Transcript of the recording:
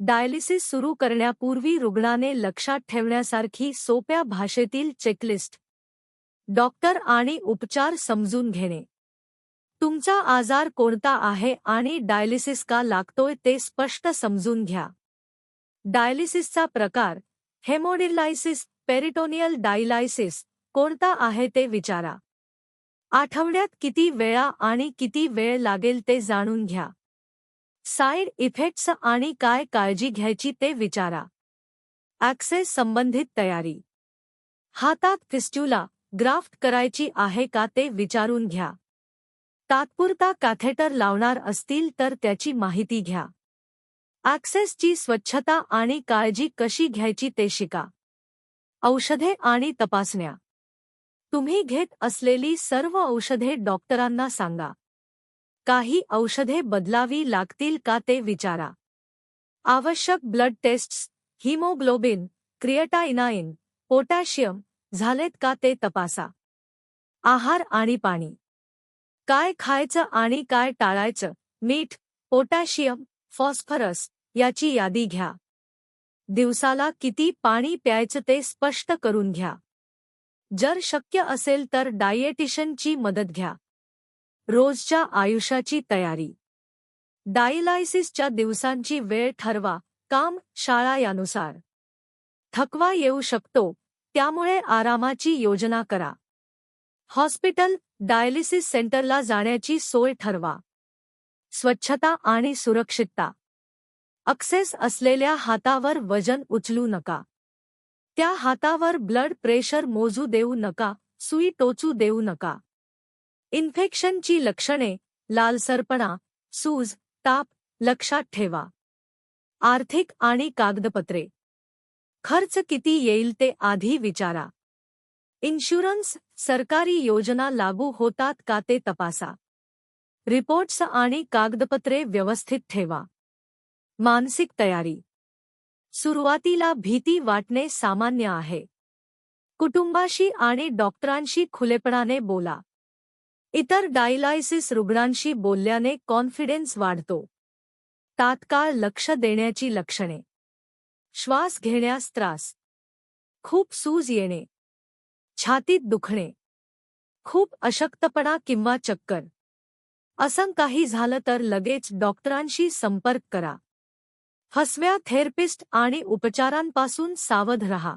Dialysis सुरू करण्यापूर्वी रुग्णाने लक्षात ठेवण्यासारखी सोप्या भाषेतील चेकलिस्ट. डॉक्टर आणि उपचार समजून घेणे. तुमचा आजार कोणता आहे आणि डायलिसिस का लागतोय ते स्पष्ट समजून घ्या. डायलिसिसचा प्रकार, हेमोडिलायसिस, पेरिटोनियल डायलायसिस कोणता आहे ते विचारा. आठवड्यात किती वेळा आणि किती वेळ लागेल ते जाणून घ्या. साइड इफेक्ट्स आणि काय काळजी घ्यायची ते विचारा. ॲक्सेस संबंधित तयारी. हातात फिस्ट्युला ग्राफ्ट करायची आहे का ते विचारून घ्या. तात्पुरता कॅथेटर लावणार असतील तर त्याची माहिती घ्या. ॲक्सेसची स्वच्छता आणि काळजी कशी घ्यायची ते शिका. औषधे आणि तपासण्या. तुम्ही घेत असलेली सर्व औषधे डॉक्टरांना सांगा. काही औषधे बदलावी लागतील का ते विचारा. आवश्यक ब्लड टेस्ट्स, हिमोग्लोबिन, क्रिएटाइनाइन, पोटॅशियम झालेत का ते तपासा. आहार आणि पाणी. काय खायचं आणि काय टाळायचं, मीठ, पोटॅशियम, फॉस्फरस याची यादी घ्या. दिवसाला किती पाणी प्यायचं ते स्पष्ट करून घ्या. जर शक्य असेल तर डायेटिशियनची मदत घ्या. रोजच्या आयुष्याची तयारी. डायलायसिसच्या दिवसांची वेळ ठरवा, काम, शाळा यानुसार. थकवा येऊ शकतो, त्यामुळे आरामाची योजना करा. हॉस्पिटल, डायलिसिस सेंटरला जाण्याची सोय ठरवा. स्वच्छता आणि सुरक्षितता. ॲक्सेस असलेल्या हातावर वजन उचलू नका. त्या हातावर ब्लड प्रेशर मोजू देऊ नका, सुई टोचू देऊ नका. इन्फेक्शनची लक्षणे, लालसरपणा, सूज, ताप लक्षात ठेवा. आर्थिक आणि कागदपत्रे. खर्च किती येईल ते आधी विचारा. इन्शुरन्स, सरकारी योजना लागू होतात का ते तपासा. रिपोर्ट्स आणि कागदपत्रे व्यवस्थित ठेवा. मानसिक तयारी. सुरुवातीला भीती वाटणे सामान्य आहे. कुटुंबाशी आणि डॉक्टरांशी खुलेपणाने बोला. इतर डायलायसिस रुग्णांशी बोलल्याने कॉन्फिडन्स वाढतो. तात्काळ लक्ष देण्याची लक्षणे. श्वास घेण्यास त्रास. खूप सूज येणे. छातीत दुखणे. खूप अशक्तपणा किंवा चक्कर. असं काही झालं तर लगेच डॉक्टरांशी संपर्क करा. फसव्या थेरपिस्ट आणि उपचारांपासून सावध रहा.